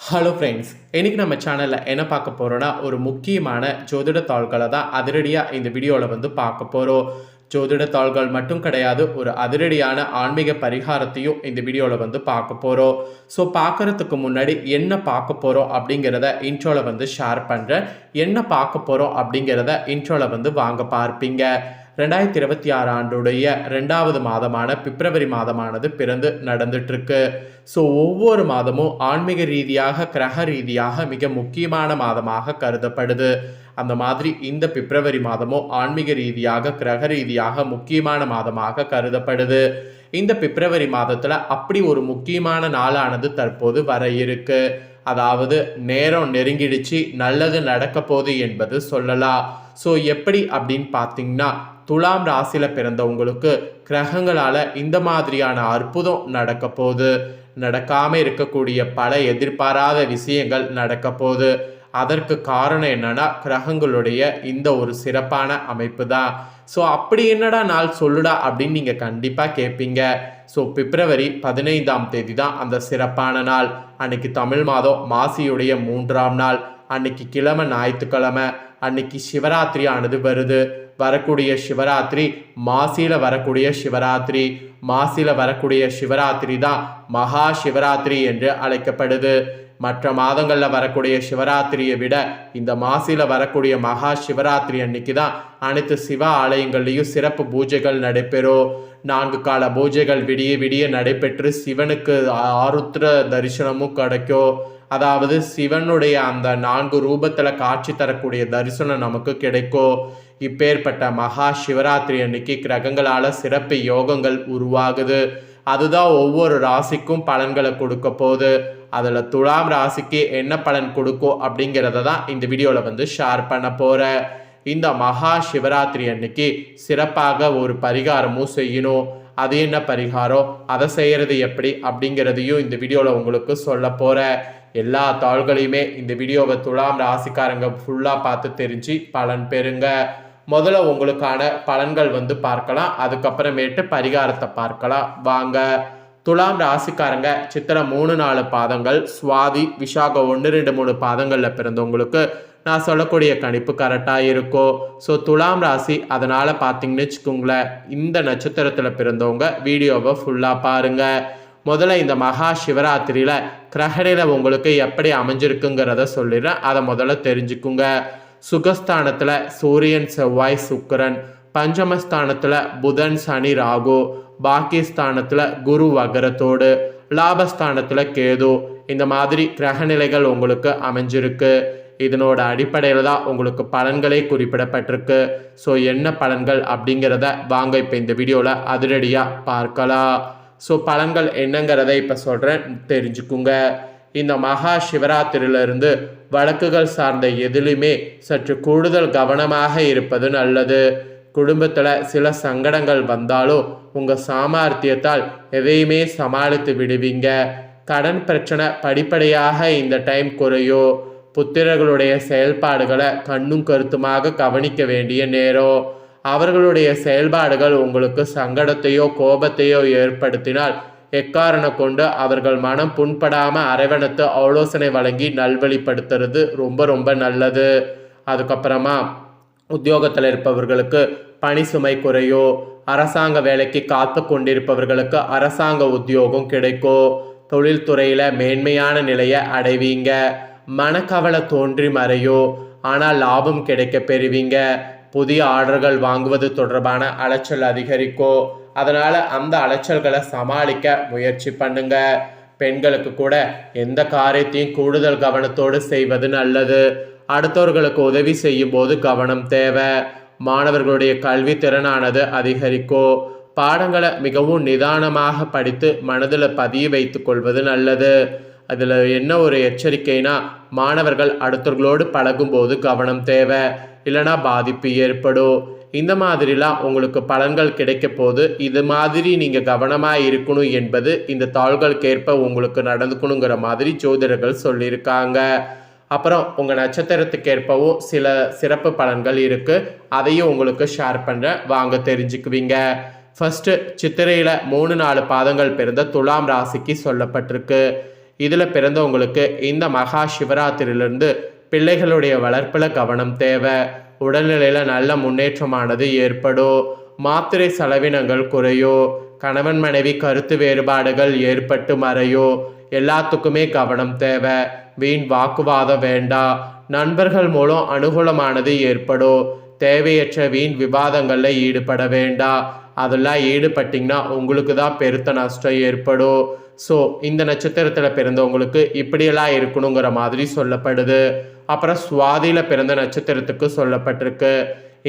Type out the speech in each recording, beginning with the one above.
Hello friends, இன்றைக்கி நம்ம சேனலில் என்ன பார்க்க போகிறோன்னா ஒரு முக்கியமான ஜோதிட தாள்களை தான் அதிரடியாக இந்த வீடியோவில் பார்க்க போகிறோம். ஜோதிட தாள்கள் மட்டும் கிடையாது, ஒரு அதிரடியான ஆன்மீக பரிகாரத்தையும் இந்த வீடியோவில் பார்க்க போகிறோம். ஸோ பார்க்குறதுக்கு முன்னாடி என்ன பார்க்க போகிறோம் அப்படிங்கிறத இன்ட்ரோவில் ஷேர் பண்ணுறேன். என்ன பார்க்க போகிறோம் அப்படிங்கிறத இன்ட்ரோவில் வாங்க பார்ப்பீங்க. 2026 ஆண்டுடைய 2வது மாதமான பிப்ரவரி மாதமானது பிறந்து நடந்துட்டுருக்கு. ஸோ ஒவ்வொரு மாதமும் ஆன்மீக ரீதியாக கிரக ரீதியாக மிக முக்கியமான மாதமாக கருதப்படுது. அந்த மாதிரி இந்த பிப்ரவரி மாதமும் ஆன்மீக ரீதியாக கிரக ரீதியாக முக்கியமான மாதமாக கருதப்படுது. இந்த பிப்ரவரி மாதத்தில் அப்படி ஒரு முக்கியமான நாளானது தற்போது வர இருக்கு. அதாவது நேரம் நெருங்கிடுச்சு, நல்லது நடக்க போகுது என்பது சொல்லலாம். ஸோ எப்படி அப்படின்னு பார்த்தீங்கன்னா, துலாம் ராசியில் பிறந்தவங்களுக்கு கிரகங்களால் இந்த மாதிரியான அற்புதம் நடக்க போகுது. நடக்காமல் இருக்கக்கூடிய பல எதிர்பாராத விஷயங்கள் நடக்க போகுது. அதற்கு காரணம் என்னன்னா, கிரகங்களுடைய இந்த ஒரு சிறப்பான அமைப்பு தான். ஸோ அப்படி என்னடா நாள் சொல்லுடா அப்படின்னு நீங்கள் கண்டிப்பாக கேட்பீங்க. ஸோ பிப்ரவரி 15ஆம் தேதி தான் அந்த சிறப்பான நாள். அன்னைக்கு தமிழ் மாதம் மாசியுடைய 3ஆம் நாள். அன்னைக்கு கிழமை ஞாயிற்றுக்கிழமை. அன்னைக்கு சிவராத்திரி ஆனது வருது. வரக்கூடிய சிவராத்திரி மாசியில் வரக்கூடிய சிவராத்திரி. மாசியில் வரக்கூடிய சிவராத்திரி தான் மகா சிவராத்திரி என்று அழைக்கப்படுது. மற்ற மாதங்களில் வரக்கூடிய சிவராத்திரியை விட இந்த மாசியில் வரக்கூடிய மகா சிவராத்திரி அன்னைக்கு தான் அனைத்து சிவ ஆலயங்கள்லேயும் சிறப்பு பூஜைகள் நடைபெறும். 4 கால பூஜைகள் விடிய விடிய நடைபெற்று சிவனுக்கு ஆருத்ர தரிசனமும் கிடைக்கும். அதாவது சிவனுடைய அந்த 4 ரூபத்தில் காட்சி தரக்கூடிய தரிசனம் நமக்கு கிடைக்கும். இப்பேற்பட்ட மகா சிவராத்திரி அன்னைக்கு கிரகங்களால் சிறப்பு யோகங்கள் உருவாகுது. அதுதான் ஒவ்வொரு ராசிக்கும் பலன்களை கொடுக்க போகுது. அதில் துலாம் ராசிக்கு என்ன பலன் கொடுக்கும் அப்படிங்கிறத தான் இந்த வீடியோவில் ஷேர் பண்ண போகிறேன். இந்த மகா சிவராத்திரி அன்னைக்கு சிறப்பாக ஒரு பரிகாரமும் செய்யணும். அது என்ன பரிகாரம், அதை செய்கிறது எப்படி அப்படிங்கிறதையும் இந்த வீடியோவில் உங்களுக்கு சொல்ல போகிறேன். எல்லா தாள்களையுமே இந்த வீடியோவை துலாம் ராசிக்காரங்க ஃபுல்லாக பார்த்து தெரிஞ்சு பலன் பெறுங்க. முதல்ல உங்களுக்கான பலன்கள் பார்க்கலாம். அதுக்கப்புறமேட்டு பரிகாரத்தை பார்க்கலாம் வாங்க. துலாம் ராசிக்காரங்க சித்திரை 3-4 பாதங்கள், சுவாதி விசாகம் 1-2-3 பாதங்களில் பிறந்தவங்களுக்கு நான் சொல்லக்கூடிய கணிப்பு கரெக்டாக இருக்கும். ஸோ துலாம் ராசி அதனால் பார்த்தீங்கன்னு வச்சுக்கோங்களேன், இந்த நட்சத்திரத்தில் பிறந்தவங்க வீடியோவை ஃபுல்லாக பாருங்கள். முதல்ல இந்த மகா சிவராத்திரியில் கிரகணியில் உங்களுக்கு எப்படி அமைஞ்சிருக்குங்கிறத சொல்லிடுறேன். அதை முதல்ல தெரிஞ்சுக்குங்க. சுகஸ்தானத்தில் சூரியன் செவ்வாய் சுக்கிரன், பஞ்சமஸ்தானத்தில் புதன் சனி ராகு, பாக்கியஸ்தானத்தில் குரு வகரத்தோடு, லாபஸ்தானத்தில் கேது. இந்த மாதிரி கிரகநிலைகள் உங்களுக்கு அமைஞ்சிருக்கு. இதனோட அடிப்படையில் தான் உங்களுக்கு பலன்களே குறிப்பிடப்பட்டிருக்கு. ஸோ என்ன பலன்கள் அப்படிங்கிறத வாங்க இப்போ இந்த வீடியோவில் அதிரடியாக பார்க்கலாம். ஸோ பலன்கள் என்னங்கிறத இப்போ சொல்கிறேன், தெரிஞ்சுக்குங்க. இந்த மகா சிவராத்திரியிலிருந்து வழக்குகள் சார்ந்த எதிலுமே சற்று கூடுதல் கவனமாக இருப்பது நல்லது. குடும்பத்தில் சில சங்கடங்கள் வந்தாலும் உங்கள் சாமர்த்தியத்தால் எதையுமே சமாளித்து விடுவீங்க. கடன் பிரச்சனை படிப்படியாக இந்த டைம் குறையும். புத்திரர்களுடைய செயல்பாடுகளை கண்ணும் கருத்துமாக கவனிக்க வேண்டிய நேரம். அவர்களுடைய செயல்பாடுகள் உங்களுக்கு சங்கடத்தையோ கோபத்தையோ ஏற்படுத்தினால் எக்காரணம் கொண்டு அவர்கள் மனம் புண்படாமல் அரவணைத்து ஆலோசனை வழங்கி நல்வழிப்படுத்துறது ரொம்ப ரொம்ப நல்லது. அதுக்கப்புறமா உத்தியோகத்தில் இருப்பவர்களுக்கு பணி சுமை குறையோ, அரசாங்க வேலைக்கு காத்து கொண்டிருப்பவர்களுக்கு அரசாங்க உத்தியோகம் கிடைக்கும். தொழில்துறையில் மேன்மையான நிலையை அடைவீங்க. மனக்கவலை தோன்றி மறையோ, ஆனால் லாபம் கிடைக்க பெறுவீங்க. புதிய ஆர்டர்கள் வாங்குவது தொடர்பான அலைச்சல் அதிகரிக்கும். அதனால் அந்த அலைச்சல்களை சமாளிக்க முயற்சி பண்ணுங்க. பெண்களுக்கு கூட எந்த காரியத்தையும் கூடுதல் கவனத்தோடு செய்வது நல்லது. அடுத்தவர்களுக்கு உதவி செய்யும் போது கவனம் தேவை. மாணவர்களுடைய கல்வி திறனானது அதிகரிக்கும். பாடங்களை மிகவும் நிதானமாக படித்து மனதில் பதிய வைத்து கொள்வது நல்லது. அதில் என்ன ஒரு எச்சரிக்கைனா, மாணவர்கள் அடுத்தவர்களோடு பழகும்போது கவனம் தேவை, இல்லைனா பாதிப்பு ஏற்படும். இந்த மாதிரிலாம் உங்களுக்கு பலன்கள் கிடைக்க போது இது மாதிரி நீங்கள் கவனமாக இருக்கணும் என்பது இந்த தாள்களுக்கேற்ப உங்களுக்கு நடந்துக்கணுங்கிற மாதிரி ஜோதிடர்கள் சொல்லியிருக்காங்க. அப்புறம் உங்கள் நட்சத்திரத்துக்கேற்பவும் சில சிறப்பு பலன்கள் இருக்குது. அதையும் உங்களுக்கு ஷேர் பண்ணுறேன், வாங்க தெரிஞ்சுக்குவீங்க. ஃபஸ்ட்டு சித்திரையில் 3-4 பாதங்கள் பிறந்த துலாம் ராசிக்கு சொல்லப்பட்டிருக்கு. இதில் பிறந்தவங்களுக்கு இந்த மகா சிவராத்திரியிலிருந்து பிள்ளைகளுடைய வளர்ப்பில் கவனம் தேவை. உடல்நிலையில் நல்ல முன்னேற்றமானது ஏற்படும். மாத்திரை செலவினங்கள் குறையோ, கணவன் மனைவி கருத்து வேறுபாடுகள் ஏற்பட்டு மறையோ, எல்லாத்துக்குமே கவனம் தேவை. வீண் வாக்குவாதம் வேண்டாம். நண்பர்கள் மூலம் அனுகூலமானது ஏற்படும். தேவையற்ற வீண் விவாதங்களில் ஈடுபட வேண்டாம். அதெல்லாம் ஈடுபட்டிங்கன்னா உங்களுக்கு தான் பெருத்த நஷ்டம் ஏற்படும். ஸோ இந்த நட்சத்திரத்தில் பிறந்தவங்களுக்கு இப்படியெல்லாம் இருக்கணுங்கிற மாதிரி சொல்லப்படுது. அப்புறம் சுவாதியில் பிறந்த நட்சத்திரத்துக்கு சொல்லப்பட்டிருக்கு,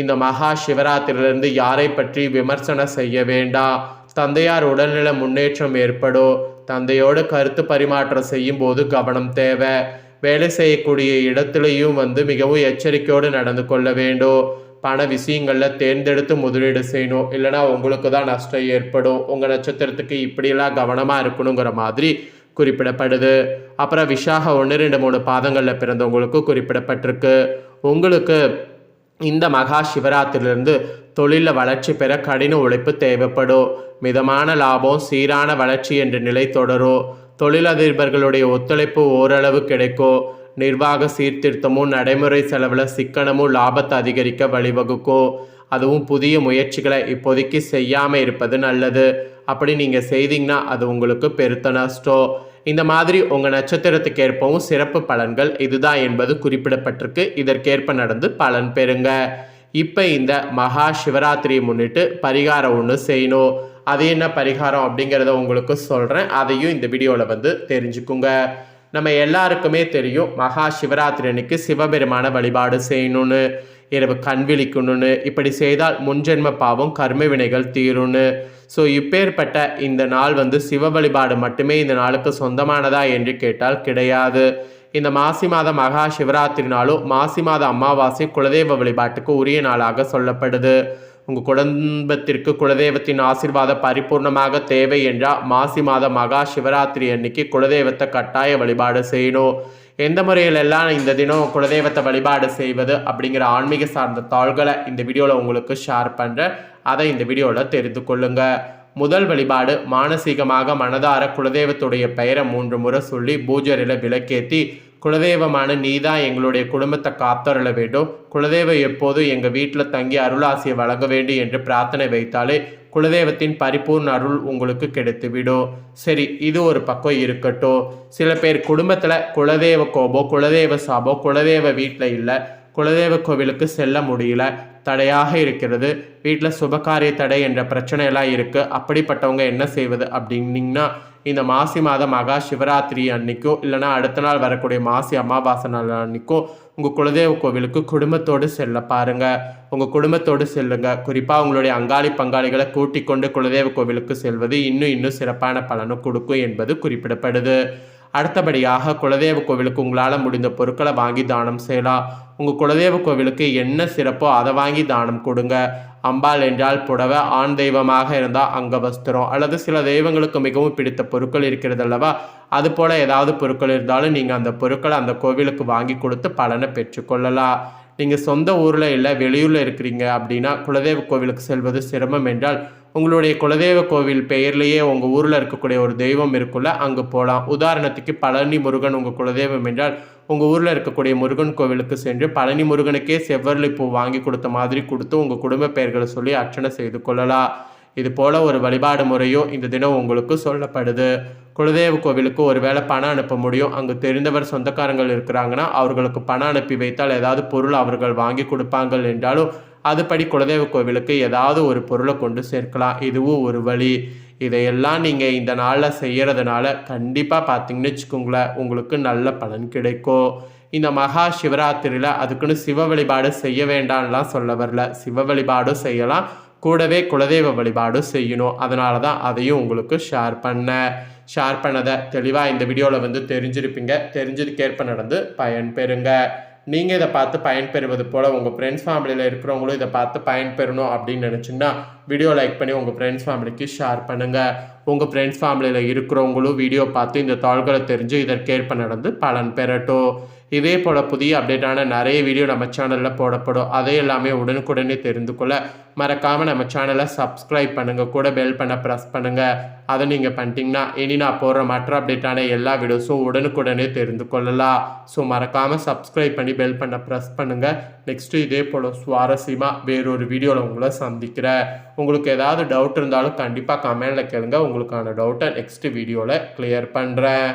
இந்த மகா சிவராத்திரியிலிருந்து யாரை பற்றி விமர்சனம் செய்ய வேண்டாம். தந்தையார் உடல்நல முன்னேற்றம் ஏற்படும். தந்தையோடு கருத்து பரிமாற்றம் செய்யும் போது கவனம் தேவை. வேலை செய்யக்கூடிய இடத்துலையும் மிகவும் எச்சரிக்கையோடு நடந்து கொள்ள வேண்டும். பண விஷயங்களில் தேர்ந்தெடுத்து முதலீடு செய்யணும், இல்லைனா உங்களுக்கு தான் நஷ்டம் ஏற்படும். உங்கள் நட்சத்திரத்துக்கு இப்படியெல்லாம் கவனமாக இருக்கணுங்கிற மாதிரி குறிப்பிடப்படுது. அப்புறம் விஷாக 1, 2, 3 பாதங்களில் பிறந்தவங்களுக்கு குறிப்பிடப்பட்டிருக்கு. உங்களுக்கு இந்த மகா சிவராத்திரியிலிருந்து தொழிலில் வளர்ச்சி பெற கடின உழைப்பு தேவைப்படும். மிதமான லாபம், சீரான வளர்ச்சி என்ற நிலை தொடரும். தொழிலதிபர்களுடைய ஒத்துழைப்பு ஓரளவு கிடைக்கும். நிர்வாக சீர்திருத்தமும் நடைமுறை செலவில் சிக்கனமும் லாபத்தை அதிகரிக்க வழிவகுக்கும். அதுவும் புதிய முயற்சிகளை இப்போதைக்கு செய்யாமல் இருப்பது நல்லது. அப்படி நீங்கள் செய்தீங்கன்னா அது உங்களுக்கு பெருத்த நஷ்டம். இந்த மாதிரி உங்கள் நட்சத்திரத்துக்கு ஏற்பவும் சிறப்பு பலன்கள் இதுதான் என்பது குறிப்பிடப்பட்டிருக்கு. இதற்கேற்ப நடந்து பலன் பெறுங்க. இப்போ இந்த மகா சிவராத்திரியை முன்னிட்டு பரிகாரம் ஒன்று செய்யணும். அது என்ன பரிகாரம் அப்படிங்கிறத உங்களுக்கு சொல்கிறேன். அதையும் இந்த வீடியோவில் தெரிஞ்சுக்குங்க. நம்ம எல்லாருக்குமே தெரியும், மகா சிவராத்திரி அன்னைக்கு சிவபெருமான வழிபாடு செய்யணும்னு, இரவு கண் விழிக்கணும்னு. இப்படி செய்தால் முன்ஜென்ம பாவம் கர்ம வினைகள் தீரும்னு. ஸோ இப்பேற்பட்ட இந்த நாள் சிவ வழிபாடு மட்டுமே இந்த நாளுக்கு சொந்தமானதா என்று கேட்டால் கிடையாது. இந்த மாசி மாத மகா சிவராத்திரி நாளும் மாசி மாத அமாவாசை குலதெய்வ வழிபாட்டுக்கு உரிய நாளாக சொல்லப்படுது. உங்கள் குடும்பத்திற்கு குலதெய்வத்தின் ஆசீர்வாதம் பரிபூர்ணமாக தேவை என்றால் மாசி மாத மகா சிவராத்திரி அன்னைக்கு குலதெய்வத்தை கட்டாய வழிபாடு செய்யணும். எந்த முறையிலெல்லாம் இந்த தினம் குலதெய்வத்தை வழிபாடு செய்வது அப்படிங்கிற ஆன்மீக சார்ந்த தாள்களை இந்த வீடியோவில் உங்களுக்கு ஷேர் பண்ணுறேன். அதை இந்த வீடியோவில் தெரிந்து கொள்ளுங்க. முதல் வழிபாடு, மானசீகமாக மனதார குலதெய்வத்துடைய பெயரை 3 முறை சொல்லி பூஜையில் விளக்கேற்றி, குலதெய்வமான நீதான் எங்களுடைய குடும்பத்தை காத்தருள வேண்டும், குலதெய்வம் எப்போதும் எங்கள் வீட்டில் தங்கி அருளாசியை வழங்க வேண்டும் என்று பிரார்த்தனை வைத்தாலே குலதெய்வத்தின் பரிபூர்ண அருள் உங்களுக்கு கிடைத்துவிடும். சரி, இது ஒரு பக்கம் இருக்கட்டும். சில பேர் குடும்பத்தில் குலதெய்வ கோபோ, குலதெய்வ சாபோ, குலதெய்வ வீட்டில் இல்லை, குலதெய்வ கோவிலுக்கு செல்ல முடியல, தடையாக இருக்கிறது, வீட்டில் சுபகாரிய தடை என்ற பிரச்சனையெல்லாம் இருக்குது. அப்படிப்பட்டவங்க என்ன செய்வது அப்படின்னீங்கன்னா, இந்த மாசி மாதம் மகா சிவராத்திரி அன்னைக்கும் இல்லைனா அடுத்த நாள் வரக்கூடிய மாசி அமாவாசை நாள் அன்னைக்கும் உங்கள் குலதெய்வ கோவிலுக்கு குடும்பத்தோடு செல்ல பாருங்கள். உங்கள் குடும்பத்தோடு செல்லுங்க. குறிப்பாக உங்களுடைய அங்காளி பங்காளிகளை கூட்டிக் கொண்டு குலதெய்வ கோவிலுக்கு செல்வது இன்னும் சிறப்பான பலனை கொடுக்கும் என்பது குறிப்பிடப்படுது. அடுத்தபடியாக குலதெய்வ கோவிலுக்கு உங்களால் முடிந்த பொருட்களை வாங்கி தானம் செய்யலாம். உங்கள் குலதெய்வ கோவிலுக்கு என்ன சிறப்போ அதை வாங்கி தானம் கொடுங்க. அம்பாள் என்றால் புடவை, ஆண் தெய்வமாக இருந்தால் அங்கவஸ்திரம், அல்லது சில தெய்வங்களுக்கு மிகவும் பிடித்த பொருட்கள் இருக்கிறது அல்லவா, அது போல் ஏதாவது பொருட்கள் இருந்தாலும் நீங்கள் அந்த பொருட்களை அந்த கோவிலுக்கு வாங்கி கொடுத்து பலனை பெற்றுக்கொள்ளலாம். நீங்கள் சொந்த ஊரில் இல்லை வெளியூரில் இருக்கிறீங்க அப்படின்னா குலதெய்வ கோவிலுக்கு செல்வது சிரமம் என்றால் உங்களுடைய குலதெய்வ கோவில் பெயர்லேயே உங்கள் ஊரில் இருக்கக்கூடிய ஒரு தெய்வம் இருக்குல்ல, அங்கே போகலாம். உதாரணத்துக்கு பழனி முருகன் உங்கள் குலதெய்வம் என்றால் உங்கள் ஊரில் இருக்கக்கூடிய முருகன் கோவிலுக்கு சென்று பழனி முருகனுக்கே செவ்வரளி பூ வாங்கி கொடுத்த மாதிரி கொடுத்து உங்கள் குடும்ப பெயர்களை சொல்லி அர்ச்சனை செய்து கொள்ளலாம். இது போல் ஒரு வழிபாடு முறையோ இந்த தினம் உங்களுக்கு சொல்லப்படுது. குலதெய்வ கோவிலுக்கு ஒரு வேளை பணம் அனுப்ப முடியும். அங்கு தெரிந்தவர் சொந்தக்காரங்கள் இருக்கிறாங்கன்னா அவர்களுக்கு பணம் அனுப்பி வைத்தால் ஏதாவது பொருள் அவர்கள் வாங்கி கொடுப்பாங்கள் என்றாலும் அதுபடி குலதெய்வ கோவிலுக்கு ஏதாவது ஒரு பொருளை கொண்டு சேர்க்கலாம். இதுவும் ஒரு வழி. இதையெல்லாம் நீங்கள் இந்த நாளில் செய்கிறதுனால கண்டிப்பாக பார்த்தீங்கன்னு வச்சுக்கோங்களேன், உங்களுக்கு நல்ல பலன் கிடைக்கும். இந்த மகா சிவராத்திரியில் அதுக்குன்னு சிவ வழிபாடு செய்ய வேண்டாம்லாம் சொல்ல வரல. சிவ வழிபாடும் செய்யலாம், கூடவே குலதெய்வ வழிபாடும் செய்யணும். அதனால தான் அதையும் உங்களுக்கு ஷேர் பண்ணதை தெளிவாக இந்த வீடியோவில் தெரிஞ்சிருப்பீங்க. தெரிஞ்சதுக்கேற்ப நடந்து பயன்பெறுங்க. நீங்கள் இதை பார்த்து பயன்பெறுவது போல் உங்கள் ஃப்ரெண்ட்ஸ் ஃபேமிலியில் இருக்கிறவங்களும் இதை பார்த்து பயன்பெறணும் அப்படின்னு நினச்சிங்கன்னா வீடியோ லைக் பண்ணி உங்கள் ஃப்ரெண்ட்ஸ் ஃபேமிலிக்கு ஷேர் பண்ணுங்கள். உங்கள் ஃப்ரெண்ட்ஸ் ஃபேமிலியில் இருக்கிறவங்களும் வீடியோ பார்த்து இந்த தாள்களை தெரிஞ்சு இதற்கேற்ப நடந்து பலன் பெறட்டும். இதே போல் புதிய அப்டேட்டான நிறைய வீடியோ நம்ம சேனலில் போடப்படும். அதை எல்லாமே உடனுக்குடனே தெரிந்து கொள்ள மறக்காமல் நம்ம சேனலை சப்ஸ்கிரைப் பண்ணுங்கள், கூட பெல் பண்ண ப்ரெஸ் பண்ணுங்கள். அதை நீங்கள் பண்ணிட்டீங்கன்னா இனி நான் போடுற மற்ற அப்டேட்டான எல்லா வீடியோஸும் உடனுக்குடனே தெரிந்து கொள்ளலாம். ஸோ மறக்காமல் சப்ஸ்கிரைப் பண்ணி பெல் பண்ண ப்ரெஸ் பண்ணுங்கள். நெக்ஸ்ட்டு இதே போல் சுவாரஸ்யமாக வேறொரு வீடியோவில் உங்களை சந்திக்கிறேன். உங்களுக்கு ஏதாவது டவுட் இருந்தாலும் கண்டிப்பாக கமெண்டில் கேளுங்க. உங்களுக்கான டவுட்டை நெக்ஸ்ட் வீடியோவில் கிளியர் பண்ணுறேன்.